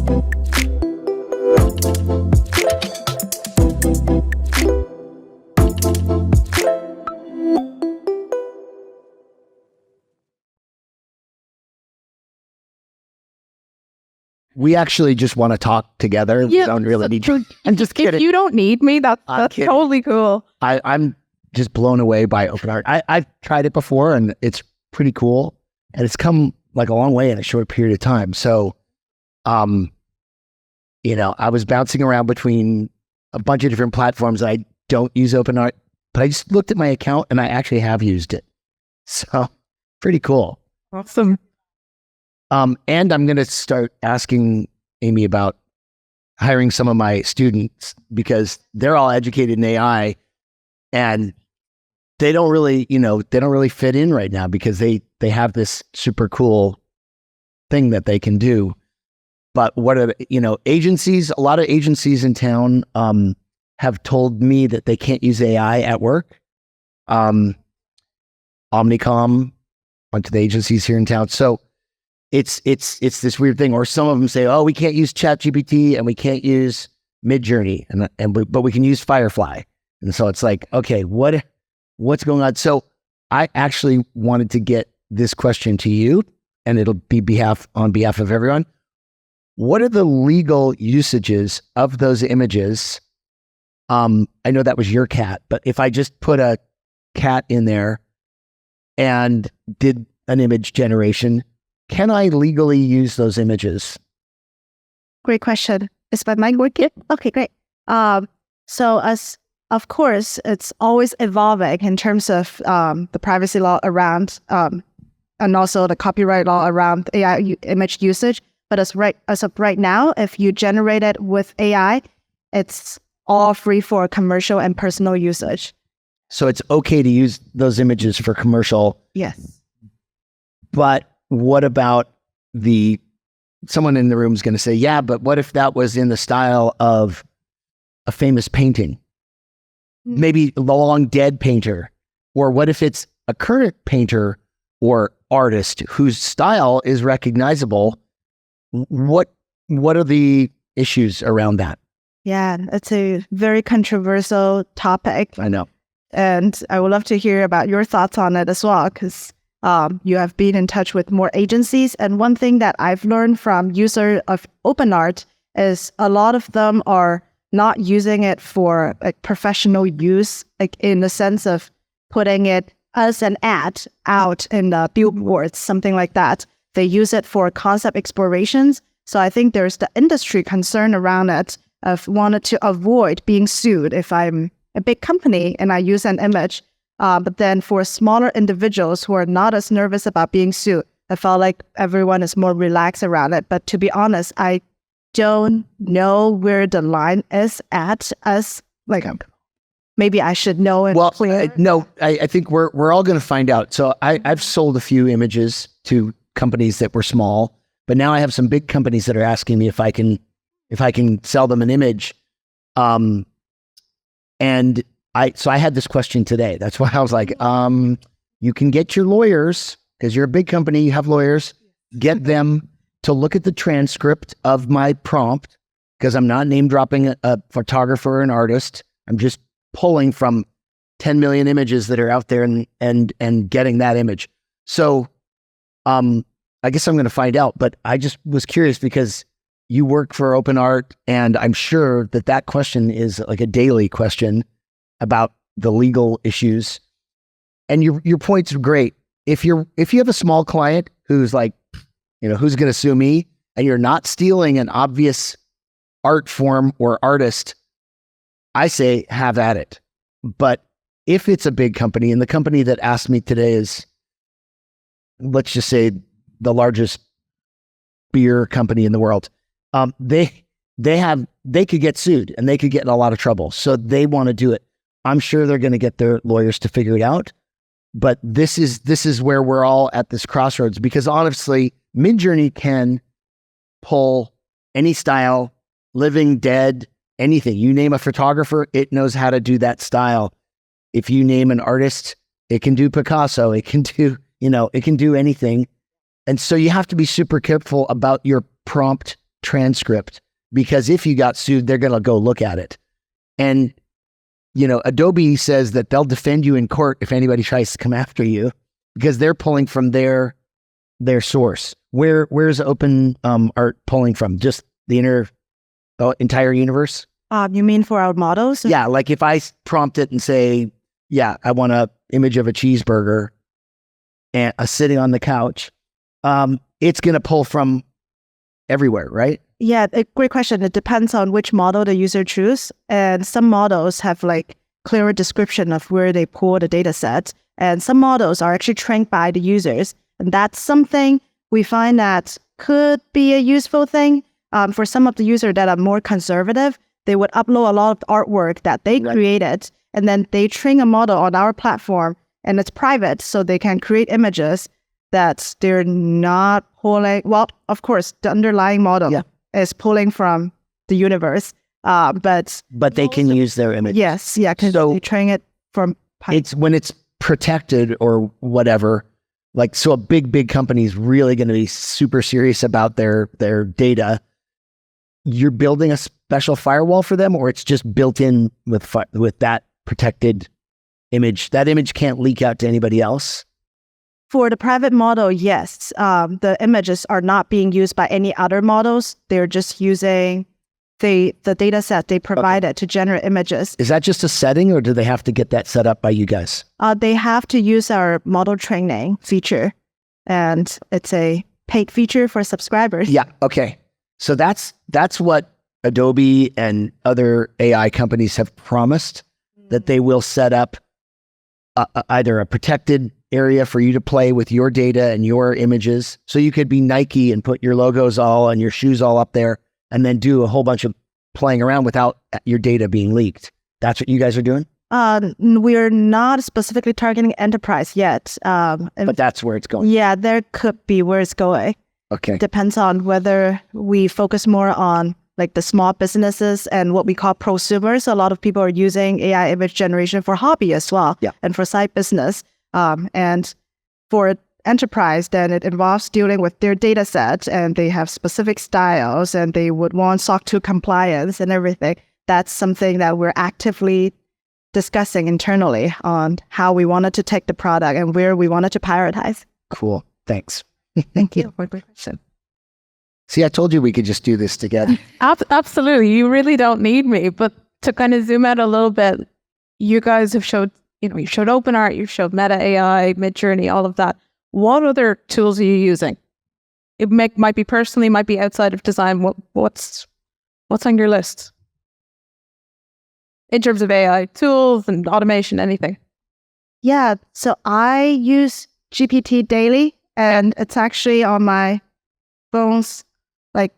We actually just want to talk together. Yeah, we don't really need you. I'm just kidding. If you don't need me, that's totally cool. I'm just blown away by OpenArt. I've tried it before and it's pretty cool. And it's come like a long way in a short period of time. So, you know, I was bouncing around between a bunch of different platforms. I don't use OpenArt, but I just looked at my account and I actually have used it. So pretty cool. Awesome. And I'm going to start asking Amy about hiring some of my students because they're all educated in AI and they don't really, you know, they don't really fit in right now because they have this super cool thing that they can do. But what are, you know, agencies, a lot of agencies in town have told me that they can't use AI at work. Omnicom, a bunch of the agencies here in town. So it's this weird thing, or some of them say, oh, we can't use ChatGPT and we can't use MidJourney, but we can use Firefly. And so it's like, okay, what's going on? So I actually wanted to get this question to you, and it'll be on behalf of everyone. What are the legal usages of those images? I know that was your cat, but if I just put a cat in there and did an image generation, can I legally use those images? Great question. Is my mic working? Okay, great. So of course, it's always evolving in terms of the privacy law around and also the copyright law around AI image usage. But as of right now, if you generate it with AI, it's all free for commercial and personal usage. So it's okay to use those images for commercial. Yes. But what about someone in the room is going to say, yeah, but what if that was in the style of a famous painting? Maybe a long dead painter. Or what if it's a current painter or artist whose style is recognizable? What are the issues around that? Yeah, it's a very controversial topic. I know. And I would love to hear about your thoughts on it as well, because you have been in touch with more agencies. And one thing that I've learned from user of OpenArt is a lot of them are not using it for like professional use, like in the sense of putting it as an ad out in the billboards, something like that. They use it for concept explorations. So I think there's the industry concern around it of wanted to avoid being sued if I'm a big company and I use an image. But then for smaller individuals who are not as nervous about being sued, I felt like everyone is more relaxed around it. But to be honest, I don't know where the line is at as like, maybe I should know. I think we're all going to find out. So I've sold a few images to companies that were small, but now I have some big companies that are asking me if I can sell them an image. And I had this question today. That's why I was like, you can get your lawyers, because you're a big company, you have lawyers, get them to look at the transcript of my prompt, because I'm not name dropping a photographer or an artist. I'm just pulling from 10 million images that are out there and getting that image. So I guess I'm going to find out, but I just was curious because you work for OpenArt, and I'm sure that question is like a daily question about the legal issues. And your point's great. If you have a small client who's like, you know, who's going to sue me, and you're not stealing an obvious art form or artist, I say have at it. But if it's a big company, and the company that asked me today is, let's just say, the largest beer company in the world, they could get sued and they could get in a lot of trouble. So they want to do it. I'm sure they're going to get their lawyers to figure it out. But this is where we're all at this crossroads, because honestly, MidJourney can pull any style, living, dead, anything. You name a photographer, it knows how to do that style. If you name an artist, it can do Picasso. It can do anything. And so you have to be super careful about your prompt transcript, because if you got sued, they're going to go look at it. And, Adobe says that they'll defend you in court if anybody tries to come after you, because they're pulling from their source. Where's OpenArt pulling from? Just the entire universe? You mean for our models? Yeah, like if I prompt it and say, I want an image of a cheeseburger and sitting on the couch, it's going to pull from everywhere, right? Yeah, a great question. It depends on which model the user choose. And some models have clearer description of where they pull the data set. And some models are actually trained by the users. And that's something we find that could be a useful thing. For some of the users that are more conservative, they would upload a lot of artwork that they created, and then they train a model on our platform, and it's private, so they can create images that they're not pulling. Well, of course, the underlying model is pulling from the universe, but they can use their image. Yes, because they train it from. It's when it's protected or whatever. So a big company is really going to be super serious about their data. You're building a special firewall for them, or it's just built in with that protected image. That image can't leak out to anybody else. For the private model, yes. The images are not being used by any other models. They're just using the data set they provided to generate images. Is that just a setting, or do they have to get that set up by you guys? They have to use our model training feature, and it's a paid feature for subscribers. Yeah, okay. So that's what Adobe and other AI companies have promised, that they will set up either a protected area for you to play with your data and your images. So you could be Nike and put your logos all and your shoes all up there, and then do a whole bunch of playing around without your data being leaked. That's what you guys are doing? We're not specifically targeting enterprise yet. But that's where it's going. Yeah, there could be where it's going. Okay. Depends on whether we focus more on the small businesses and what we call prosumers. A lot of people are using AI image generation for hobby as well, and for side business. And for enterprise, then it involves dealing with their data set, and they have specific styles, and they would want SOC 2 compliance and everything. That's something that we're actively discussing internally on how we wanted to take the product and where we wanted to prioritize. Cool. Thanks. Thank you for the question. See, I told you we could just do this together. Absolutely. You really don't need me. But to kind of zoom out a little bit, you guys have showed, you showed OpenArt, you've showed Meta AI, MidJourney, all of that. What other tools are you using? It might be personally, might be outside of design. What's on your list? In terms of AI tools and automation, anything? Yeah, so I use GPT daily, and it's actually on my phone's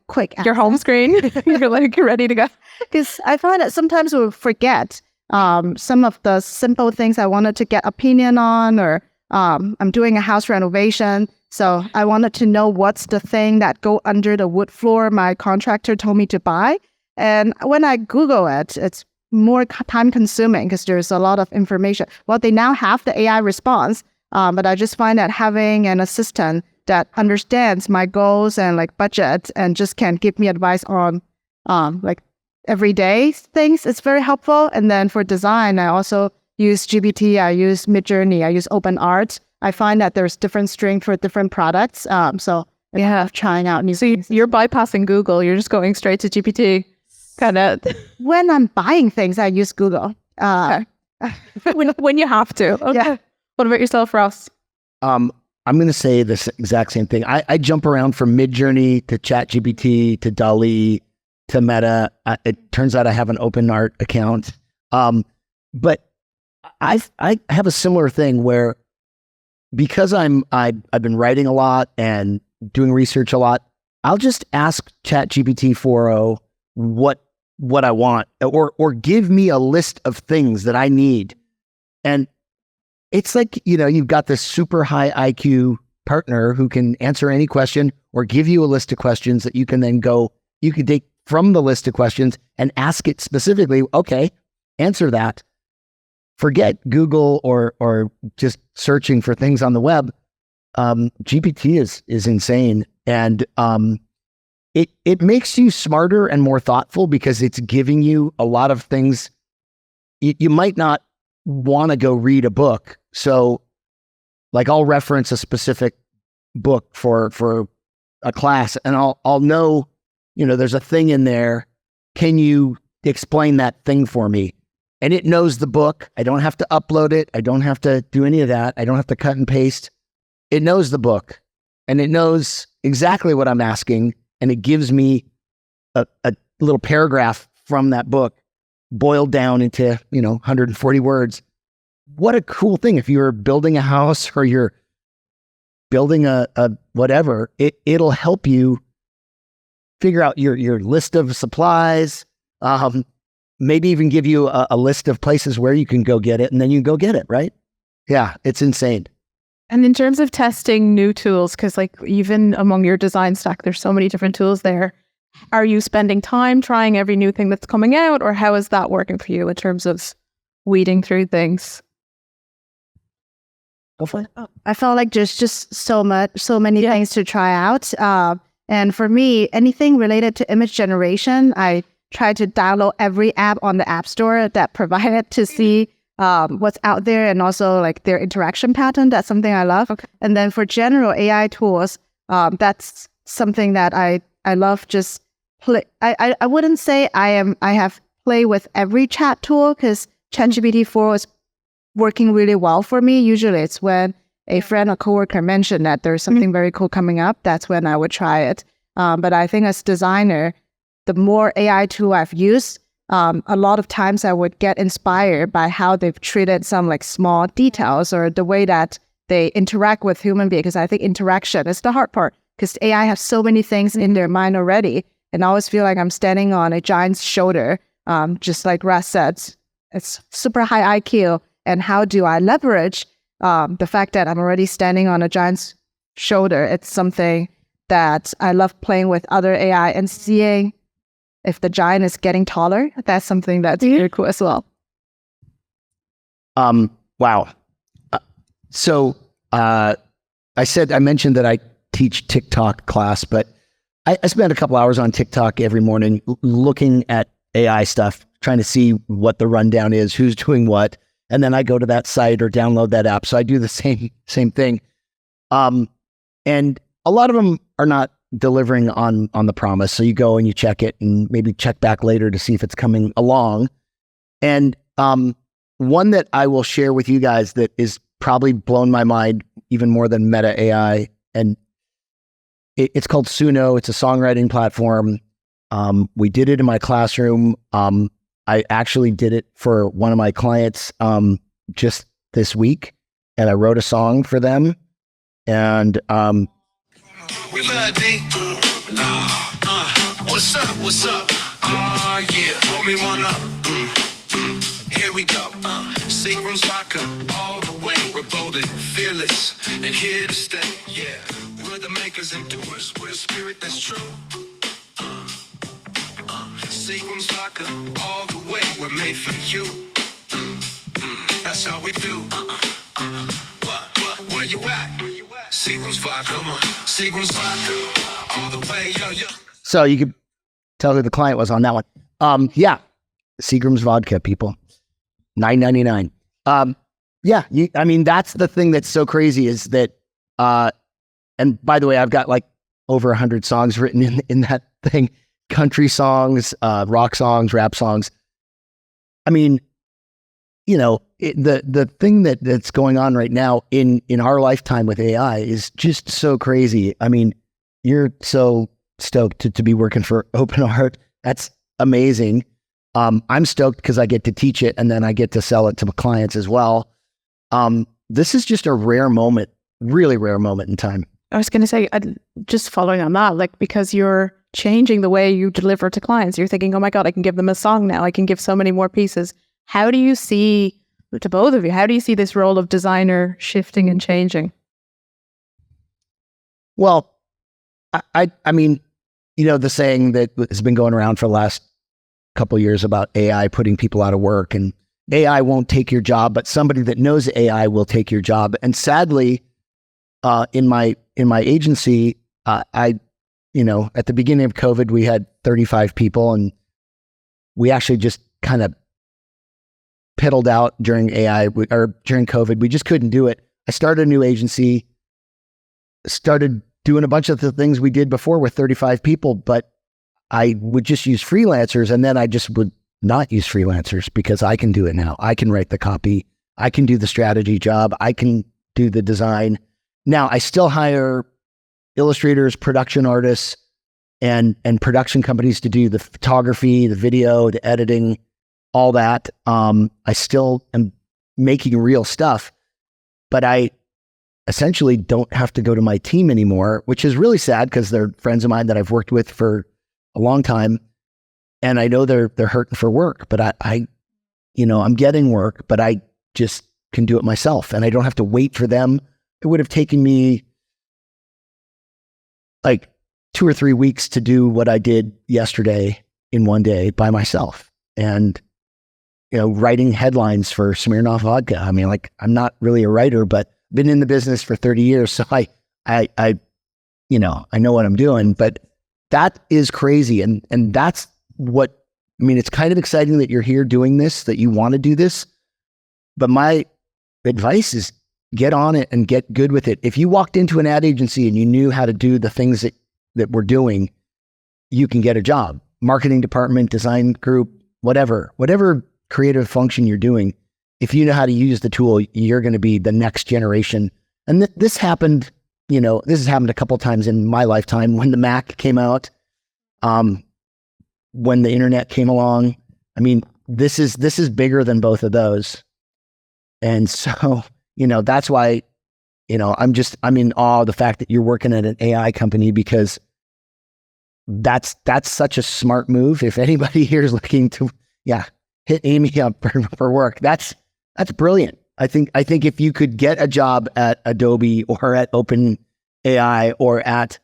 quick. Your home screen, you're ready to go. Because I find that sometimes we forget some of the simple things I wanted to get opinion on, or I'm doing a house renovation, so I wanted to know what's the thing that go under the wood floor my contractor told me to buy. And when I Google it, it's more time consuming because there's a lot of information. Well, they now have the AI response, but I just find that having an assistant that understands my goals and budget and just can give me advice on everyday things, it's very helpful. And then for design, I also use GPT, I use MidJourney, I use OpenArt. I find that there's different strength for different products. So trying out new things. You're bypassing Google. You're just going straight to GPT. Kind of. When I'm buying things, I use Google. Okay. when you have to. Okay. Yeah. What about yourself, Ross? I'm going to say this exact same thing. I jump around from MidJourney to ChatGPT to DALL-E to Meta. It turns out I have an OpenArt account. But I have a similar thing where, because I've been writing a lot and doing research a lot, I'll just ask ChatGPT 4.0 what I want, or give me a list of things that I need. And it's you've got this super high IQ partner who can answer any question or give you a list of questions that you can then you can take from the list of questions and ask it specifically, okay, answer that. Forget Google or just searching for things on the web. GPT is insane. And it makes you smarter and more thoughtful because it's giving you a lot of things. You might not want to go read a book. So like I'll reference a specific book for a class and I'll know, there's a thing in there. Can you explain that thing for me? And it knows the book. I don't have to upload it. I don't have to do any of that. I don't have to cut and paste. It knows the book and it knows exactly what I'm asking. And it gives me a little paragraph from that book boiled down into, 140 words. What a cool thing. If you're building a house or you're building a whatever, it'll help you figure out your list of supplies, maybe even give you a list of places where you can go get it, and then you go get it, right? Yeah, it's insane. And in terms of testing new tools, because like even among your design stack, there's so many different tools there. Are you spending time trying every new thing that's coming out, or how is that working for you in terms of weeding through things? Hopefully. I felt like there's just so many things to try out. And for me, anything related to image generation, I try to download every app on the App Store that provided to see what's out there and also like their interaction pattern. That's something I love. Okay. And then for general AI tools, that's something that I love. Just play. I wouldn't say I have played with every chat tool because ChatGPT 4 is working really well for me. Usually it's when a friend or coworker mentioned that there's something very cool coming up. That's when I would try it. But I think as designer, the more AI tool I've used, a lot of times I would get inspired by how they've treated some like small details or the way that they interact with human beings. Because I think interaction is the hard part because AI has so many things in their mind already. And I always feel like I'm standing on a giant's shoulder, just like Russ said, it's super high IQ. And how do I leverage the fact that I'm already standing on a giant's shoulder? It's something that I love playing with other AI and seeing if the giant is getting taller. That's something that's really cool as well. Wow. So I mentioned that I teach TikTok class, but I spend a couple hours on TikTok every morning looking at AI stuff, trying to see what the rundown is, who's doing what. And then I go to that site or download that app. So I do the same thing. And a lot of them are not delivering on the promise. So you go and you check it and maybe check back later to see if it's coming along. And one that I will share with you guys that is probably blown my mind even more than Meta AI. And it's called Suno. It's a songwriting platform. We did it in my classroom. I actually did it for one of my clients just this week, and I wrote a song for them. And we love D. What's up? What's up? Yeah, pull me one up. Here we go. Seagram's vodka all the way. We're bold and fearless and here to stay. Yeah, we're the makers and doers. We're a spirit that's true. Seagram's vodka all the way. We're made for you. That's how we do. Where you at? Seagram's vodka, come on. Seagram's vodka all the way, yo. So you could tell who the client was on that one. Yeah, Seagram's vodka, people, $9.99. I mean, that's the thing that's so crazy is that. And by the way, I've got like over 100 songs written in that thing. Country songs, rock songs, rap songs. I mean, the thing that's going on right now in our lifetime with AI is just so crazy. I mean, you're so stoked to be working for OpenArt. That's amazing. I'm stoked because I get to teach it and then I get to sell it to my clients as well. This is just a rare moment, really rare moment in time. I was going to say, just following on that, like, because you're changing the way you deliver to clients, you're thinking, oh my God, I can give them a song now. I can give so many more pieces. How do you see, to both of you, how do you see this role of designer shifting and changing? Well, I mean, the saying that has been going around for the last couple of years about AI putting people out of work, and AI won't take your job, but somebody that knows AI will take your job. And sadly, in my agency, I at the beginning of COVID, we had 35 people, and we actually just kind of piddled out during during COVID. We just couldn't do it. I started a new agency, started doing a bunch of the things we did before with 35 people, but I would just use freelancers, and then I just would not use freelancers because I can do it now. I can write the copy. I can do the strategy job. I can do the design. Now, I still hire illustrators, production artists, and production companies to do the photography, the video, the editing, all that. I still am making real stuff, but I essentially don't have to go to my team anymore, which is really sad because they're friends of mine that I've worked with for a long time. And I know they're hurting for work, but I'm getting work, but I just can do it myself, and I don't have to wait for them. It would have taken me like 2 or 3 weeks to do what I did yesterday in one day by myself. And, writing headlines for Smirnoff Vodka. I mean, like, I'm not really a writer, but been in the business for 30 years. So I know what I'm doing, but that is crazy. And that's it's kind of exciting that you're here doing this, that you want to do this. But my advice is get on it and get good with it. If you walked into an ad agency and you knew how to do the things that we're doing, you can get a job. Marketing department, design group, whatever creative function you're doing. If you know how to use the tool, you're going to be the next generation. And this happened, this has happened a couple of times in my lifetime. When the Mac came out, when the internet came along, I mean, this is bigger than both of those. And so, that's why, I'm in awe of the fact that you're working at an AI company, because that's such a smart move. If anybody here is looking to, hit Amy up for work, that's brilliant. I think if you could get a job at Adobe or at OpenAI or at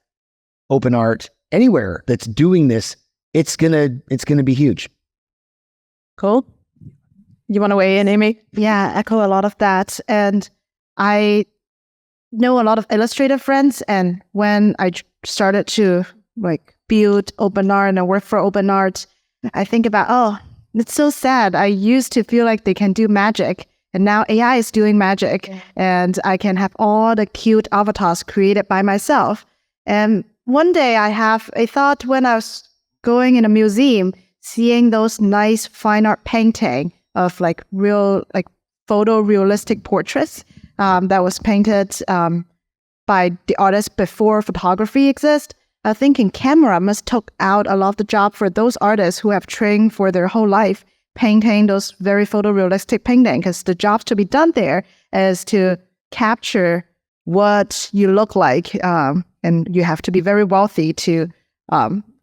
OpenArt, anywhere that's doing this, it's gonna be huge. Cool. You want to weigh in, Amy? Yeah, echo a lot of that. And I know a lot of illustrator friends, and when I started to build OpenArt and work for OpenArt, I think about, it's so sad. I used to feel like they can do magic, and now AI is doing magic, and I can have all the cute avatars created by myself. And one day I have a thought when I was going in a museum, seeing those nice fine art painting of real, photorealistic portraits that was painted by the artist before photography exists. I think camera must took out a lot of the job for those artists who have trained for their whole life painting those very photorealistic painting, because the job to be done there is to capture what you look like, and you have to be very wealthy to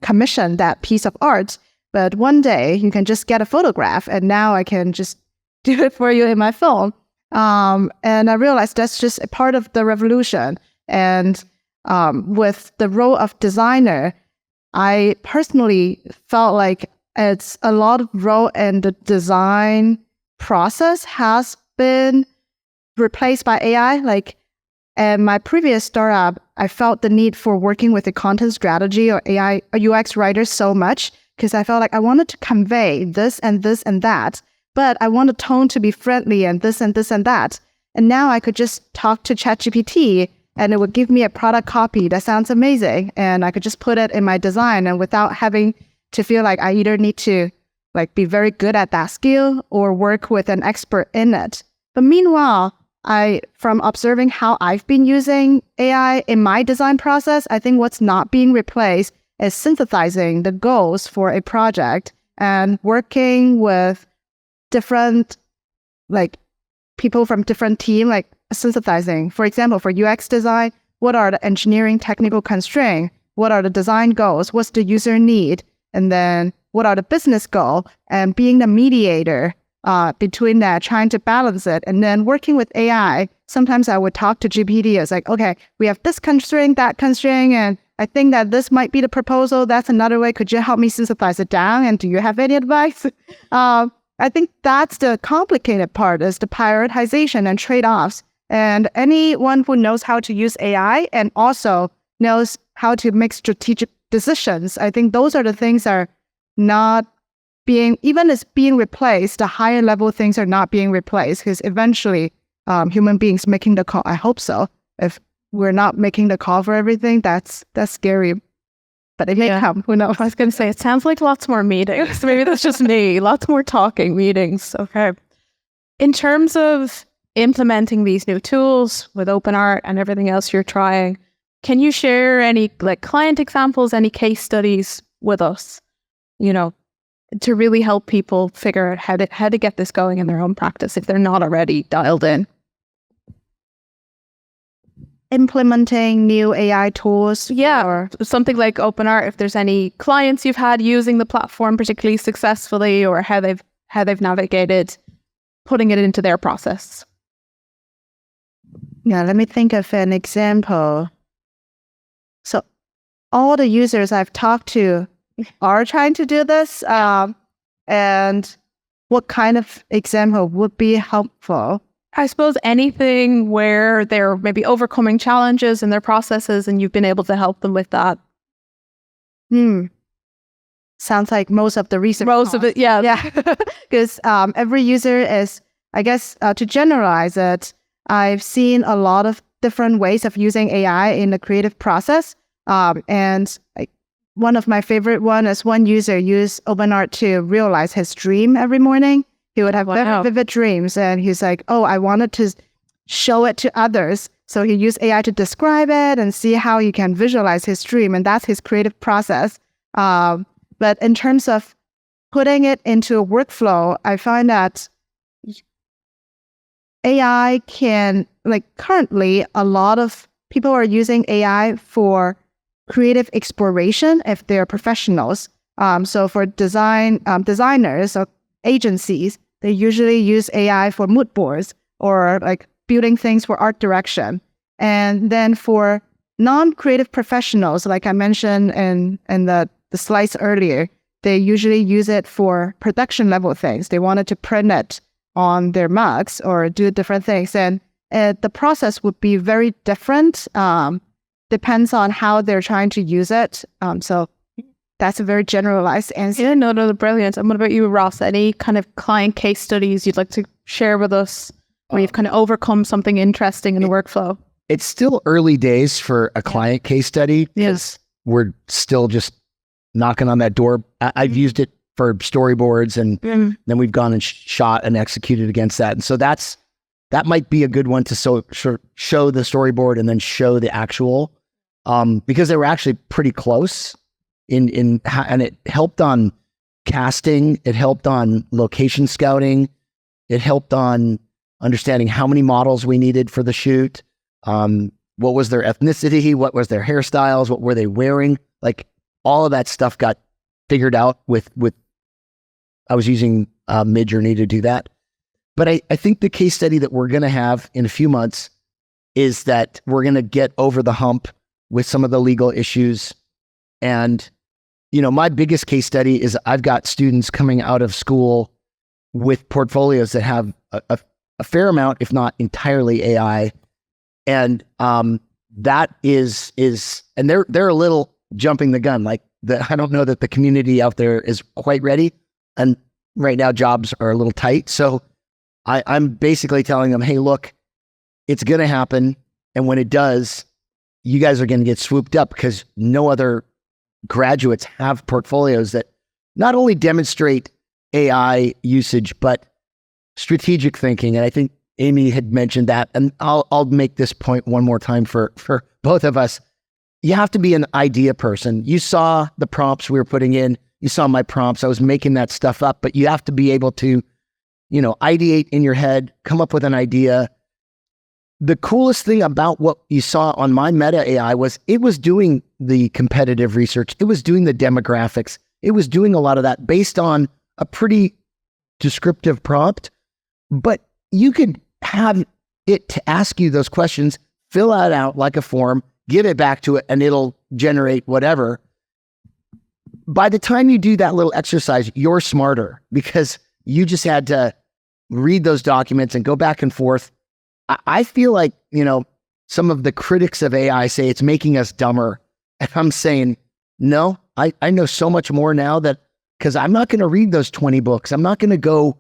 commission that piece of art. But one day you can just get a photograph, and now I can just do it for you in my phone. And I realized that's just a part of the revolution. And with the role of designer, I personally felt like it's a lot of role in the design process has been replaced by AI. In my previous startup, I felt the need for working with a content strategy or AI or UX writer so much, because I felt like I wanted to convey this and this and that, but I want the tone to be friendly and this and this and that. And now I could just talk to ChatGPT, and it would give me a product copy that sounds amazing, and I could just put it in my design, and without having to feel like I either need to be very good at that skill or work with an expert in it. But meanwhile, from observing how I've been using AI in my design process, I think what's not being replaced is synthesizing the goals for a project and working with different people from different teams, synthesizing. For example, for UX design, what are the engineering technical constraints? What are the design goals? What's the user need? And then what are the business goals? And being the mediator between that, trying to balance it. And then working with AI, sometimes I would talk to GPT. It's okay, we have this constraint, that constraint, and I think that this might be the proposal. That's another way. Could you help me synthesize it down? And do you have any advice? I think that's the complicated part, is the prioritization and trade-offs. And anyone who knows how to use AI and also knows how to make strategic decisions. I think those are the things that are not being, even as being replaced, the higher level things are not being replaced, because eventually human beings making the call. I hope so. If we're not making the call for everything, that's scary. But it may come. Who knows? I was going to say, it sounds like lots more meetings. Maybe that's just me. Lots more talking meetings. Okay. In terms of implementing these new tools with OpenArt and everything else you're trying, can you share any client examples, any case studies with us, to really help people figure out how to get this going in their own practice if they're not already dialed in? Implementing new AI tools. Or something like OpenArt, if there's any clients you've had using the platform particularly successfully, or how they've navigated putting it into their process. Yeah, let me think of an example. So all the users I've talked to are trying to do this. And what kind of example would be helpful? I suppose anything where they're maybe overcoming challenges in their processes and you've been able to help them with that. Sounds like most of the research. Most of it, yeah. Yeah, because every user is, I guess, to generalize it, I've seen a lot of different ways of using AI in the creative process. And one of my favorite one is one user used OpenArt to realize his dream every morning. He would have very vivid dreams, and he's like, oh, I wanted to show it to others. So he used AI to describe it and see how he can visualize his dream, and that's his creative process. But in terms of putting it into a workflow, I find that AI can, currently, a lot of people are using AI for creative exploration if they're professionals. So for designers or agencies, they usually use AI for mood boards or building things for art direction. And then for non-creative professionals, like I mentioned in the slides earlier, they usually use it for production level things. They wanted to print it on their mugs or do different things. And the process would be very different. Depends on how they're trying to use it. So that's a very generalized answer. Yeah, no, brilliant. And what about you, Ross? Any kind of client case studies you'd like to share with us where you've kind of overcome something interesting in the workflow? It's still early days for a client case study. Yes. We're still just knocking on that door. I've used it for storyboards, and then we've gone and shot and executed against that. And so that might be a good one to show the storyboard and then show the actual, because they were actually pretty close and it helped on casting. It helped on location scouting. It helped on understanding how many models we needed for the shoot. What was their ethnicity? What was their hairstyles? What were they wearing? All of that stuff got figured out with I was using MidJourney to do that. But I think the case study that we're going to have in a few months is that we're going to get over the hump with some of the legal issues. And, my biggest case study is I've got students coming out of school with portfolios that have a fair amount, if not entirely AI. And that is, and they're a little jumping the gun. I don't know that the community out there is quite ready. And right now jobs are a little tight. So I'm basically telling them, hey, look, it's going to happen. And when it does, you guys are going to get swooped up because no other graduates have portfolios that not only demonstrate AI usage, but strategic thinking. And I think Amy had mentioned that. And I'll make this point one more time for both of us. You have to be an idea person. You saw the prompts we were putting in. You saw my prompts. I was making that stuff up, but you have to be able to, ideate in your head, come up with an idea. The coolest thing about what you saw on my Meta AI was it was doing the competitive research. It was doing the demographics. It was doing a lot of that based on a pretty descriptive prompt, but you could have it to ask you those questions, fill it out like a form, give it back to it, and it'll generate whatever. By the time you do that little exercise, you're smarter because you just had to read those documents and go back and forth. I feel like, some of the critics of AI say it's making us dumber. And I'm saying, no, I know so much more now that, because I'm not going to read those 20 books. I'm not going to go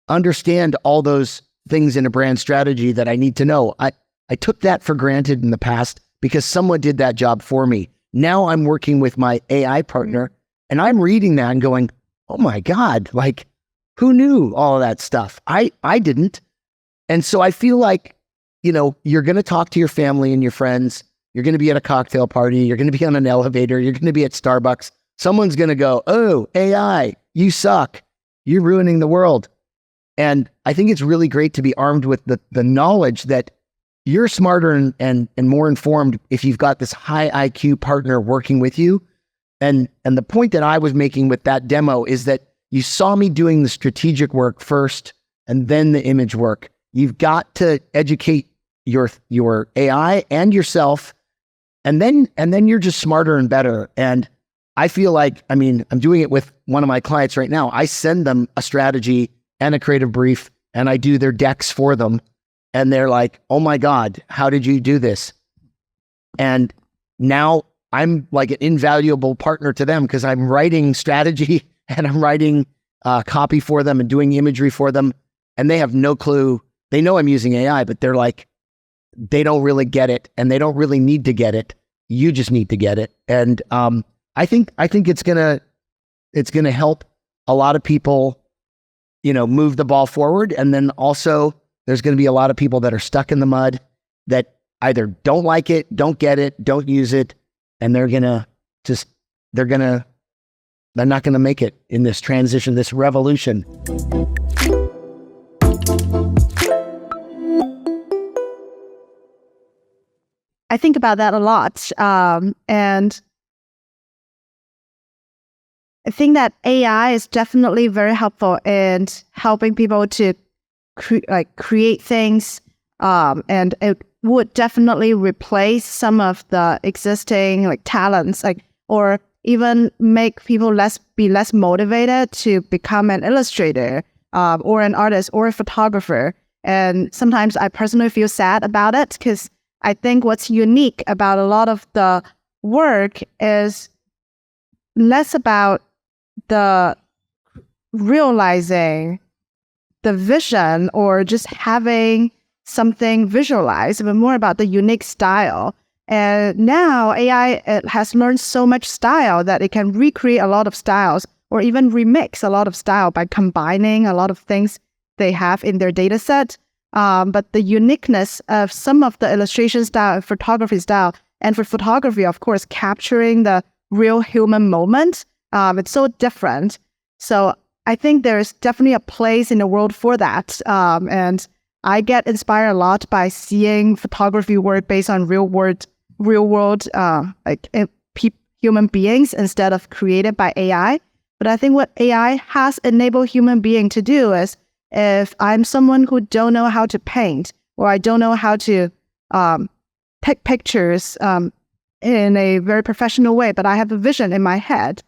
understand all those things in a brand strategy that I need to know. I took that for granted in the past because someone did that job for me. Now I'm working with my AI partner and I'm reading that and going, oh my God, like who knew all of that stuff? I didn't. And so I feel like, you know, you're going to talk to your family and your friends. You're going to be at a cocktail party. You're going to be on an elevator. You're going to be at Starbucks. Someone's going to go, oh, AI, you suck. You're ruining the world. And I think it's really great to be armed with the knowledge that you're smarter and more informed if you've got this high IQ partner working with you. And the point that I was making with that demo is that you saw me doing the strategic work first and then the image work. You've got to educate your AI and yourself, and then you're just smarter and better. And I feel like, I mean, I'm doing it with one of my clients right now. I send them a strategy and a creative brief, and I do their decks for them. And they're like, oh my God, how did you do this? And now I'm like an invaluable partner to them because I'm writing strategy and I'm writing copy for them and doing imagery for them. And they have no clue. They know I'm using AI, but they're like, they don't really get it and they don't really need to get it. You just need to get it. And I think it's gonna help a lot of people, you know, move the ball forward. And then also there's going to be a lot of people that are stuck in the mud that either don't like it, don't get it, don't use it, and they're not going to make it in this transition, this revolution. I think about that a lot. And I think that AI is definitely very helpful in helping people to create things. And it would definitely replace some of the existing talents, or even make people be less motivated to become an illustrator, or an artist or a photographer. And sometimes I personally feel sad about it because I think what's unique about a lot of the work is less about the realizing the vision or just having something visualized, but more about the unique style. And now AI has learned so much style that it can recreate a lot of styles or even remix a lot of style by combining a lot of things they have in their data set. But the uniqueness of some of the illustration style, photography style, and for photography, of course, capturing the real human moment, it's so different. So I think there's definitely a place in the world for that. And I get inspired a lot by seeing photography work based on real world human beings instead of created by AI. But I think what AI has enabled human being to do is, if I'm someone who don't know how to paint, or I don't know how to take pictures in a very professional way, but I have a vision in my head,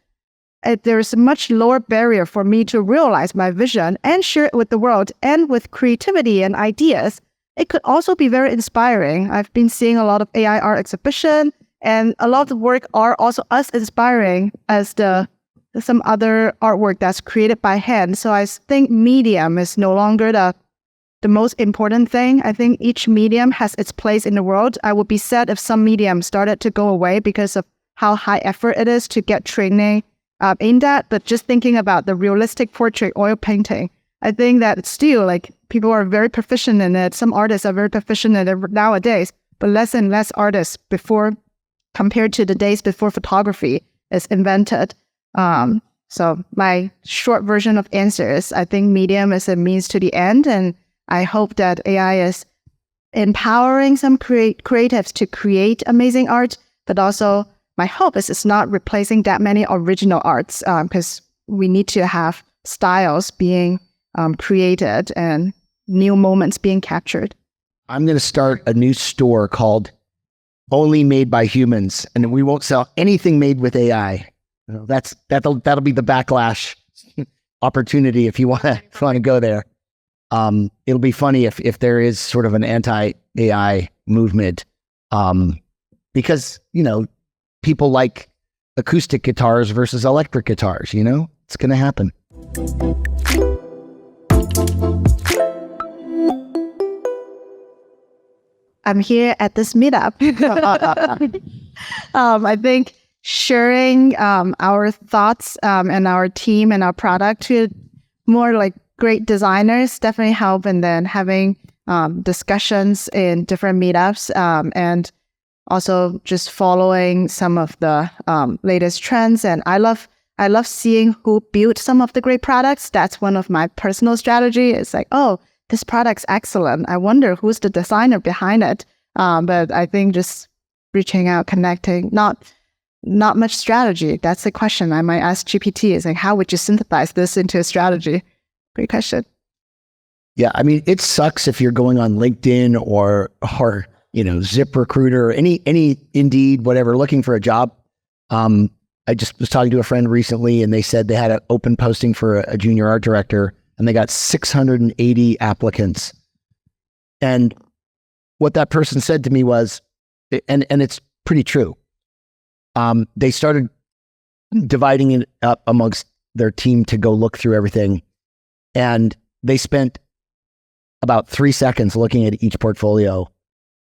there's a much lower barrier for me to realize my vision and share it with the world. And with creativity and ideas, it could also be very inspiring. I've been seeing a lot of AI art exhibition, and a lot of the work are also as inspiring as some other artwork that's created by hand. So I think medium is no longer the most important thing. I think each medium has its place in the world. I would be sad if some medium started to go away because of how high effort it is to get training aimed at. But just thinking about the realistic portrait oil painting, I think that it's still people are very proficient in it. Some artists are very proficient in it nowadays, but less and less artists compared to the days before photography is invented. So my short version of answer is, I think medium is a means to the end, and I hope that AI is empowering some creatives to create amazing art, but also my hope is it's not replacing that many original arts, because we need to have styles being created and new moments being captured. I'm going to start a new store called Only Made by Humans, and we won't sell anything made with AI. That'll be the backlash opportunity if you want to go there. It'll be funny if there is sort of an anti-AI movement, because people like acoustic guitars versus electric guitars, you know? It's going to happen. I'm here at this meetup. I think sharing our thoughts and our team and our product to more like great designers definitely help, and then having discussions in different meetups and also just following some of the latest trends. And I love seeing who built some of the great products. That's one of my personal strategy. It's like, oh, this product's excellent. I wonder who's the designer behind it. But I think just reaching out, connecting, not much strategy. That's the question I might ask GPT. Is like, how would you synthesize this into a strategy? Great question. Yeah, I mean, it sucks if you're going on LinkedIn or ZipRecruiter or any Indeed, whatever, looking for a job. I just was talking to a friend recently, and they said they had an open posting for a junior art director, and they got 680 applicants. And what that person said to me was, and it's pretty true. They started dividing it up amongst their team to go look through everything. And they spent about 3 seconds looking at each portfolio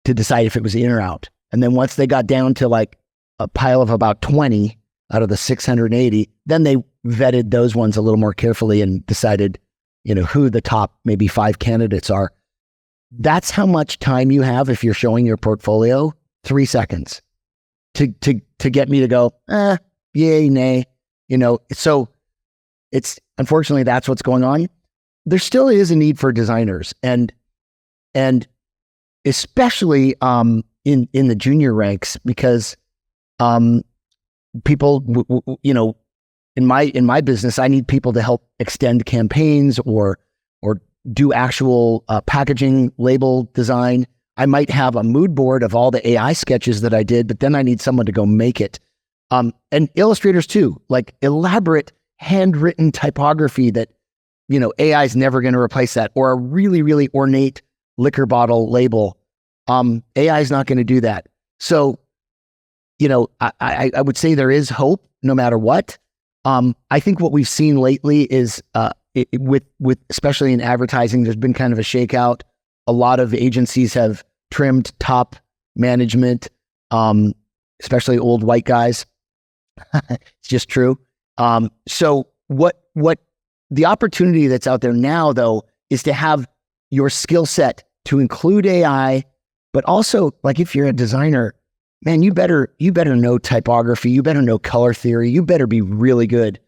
to decide if it was in or out. And then once they got down to like a pile of about 20 out of the 680, then they vetted those ones a little more carefully and decided, who the top maybe 5 candidates are. That's how much time you have if you're showing your portfolio. 3 seconds to get me to go, yay, nay. So it's unfortunately that's what's going on. There still is a need for designers, and especially in the junior ranks, because people, in my business, I need people to help extend campaigns or do actual packaging, label design. I might have a mood board of all the AI sketches that I did, but then I need someone to go make it. And illustrators too, like elaborate handwritten typography that, AI is never going to replace that, or a really, really ornate liquor bottle label. AI is not going to do that. So, I would say there is hope no matter what. I think what we've seen lately is with especially in advertising, there's been kind of a shakeout. A lot of agencies have trimmed top management, especially old white guys. It's just true. So what the opportunity that's out there now, though, is to have your skill set to include AI, but also, like, if you're a designer, man, you better know typography, you better know color theory, you better be really good.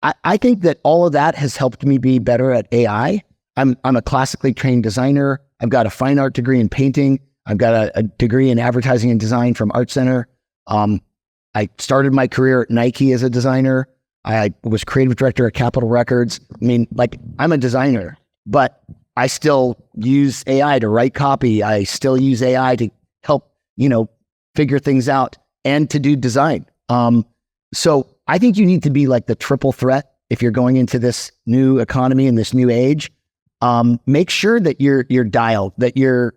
I think that all of that has helped me be better at AI. I'm a classically trained designer. I've got a fine art degree in painting. I've got a degree in advertising and design from Art Center. I started my career at Nike as a designer. I was creative director at Capitol Records. I mean, like, I'm a designer, but I still use AI to write copy. I still use AI to help, figure things out and to do design. So I think you need to be like the triple threat if you're going into this new economy and this new age. Make sure that you're dialed, that you're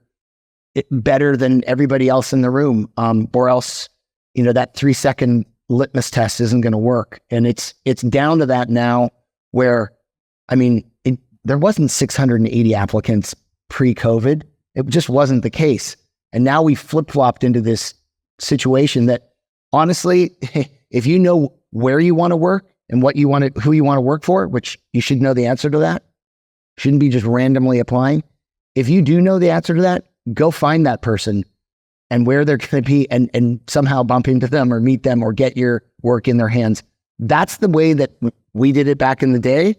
better than everybody else in the room, or else, that 3-second litmus test isn't going to work. And it's down to that now, where, there wasn't 680 applicants pre-COVID. It just wasn't the case. And now we flip-flopped into this situation that, honestly, if you know where you want to work and who you want to work for, which you should know the answer to that, shouldn't be just randomly applying. If you do know the answer to that, go find that person and where they're going to be, and somehow bump into them or meet them or get your work in their hands. That's the way that we did it back in the day.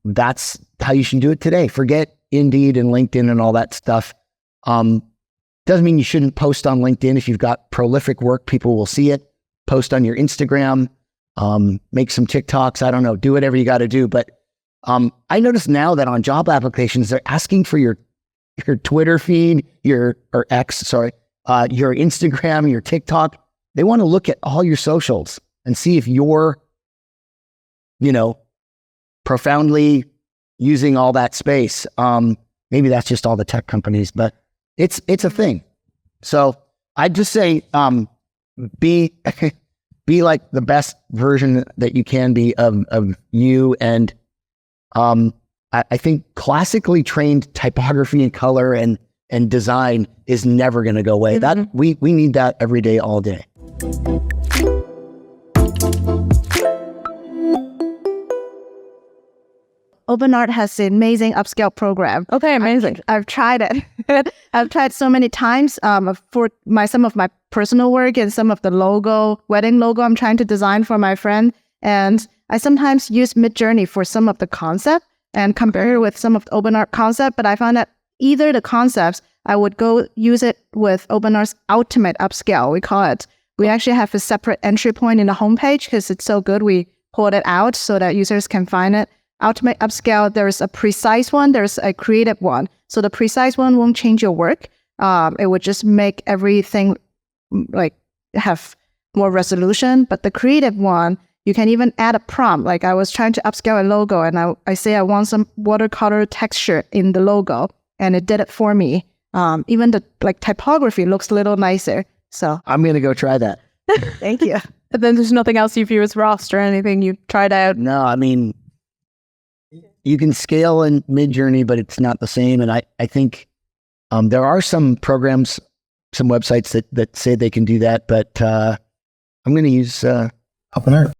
That's how you should do it today. Forget Indeed and LinkedIn and all that stuff. Doesn't mean you shouldn't post on LinkedIn. If you've got prolific work, people will see it. Post on your Instagram, make some TikToks. I don't know, do whatever you got to do. But I notice now that on job applications, they're asking for your Twitter feed, your Instagram, your TikTok. They want to look at all your socials and see if you're, profoundly using all that space. Maybe that's just all the tech companies, but it's a thing. So I'd just say, be be like the best version that you can be of you. And I think classically trained typography and color and design is never going to go away. That we need that every day, all day. OpenArt has an amazing upscale program. Okay, amazing. I've tried it. I've tried so many times for some of my personal work and some of the wedding logo I'm trying to design for my friend. And I sometimes use MidJourney for some of the concept and compare it with some of the OpenArt concept. But I found that either the concepts, I would go use it with OpenArt's ultimate upscale, we call it. We actually have a separate entry point in the homepage because it's so good. We pulled it out so that users can find it. Ultimate upscale, there's a precise one, there's a creative one. So the precise one won't change your work. It would just make everything like have more resolution. But the creative one, you can even add a prompt. Like I was trying to upscale a logo and I say I want some watercolor texture in the logo and it did it for me. Even the typography looks a little nicer. So I'm going to go try that. thank you. And then there's nothing else you've used Rust or anything you've tried out? No, I mean, you can scale in MidJourney, but it's not the same. And I think there are some programs, some websites that say they can do that, but I'm going to use OpenArt.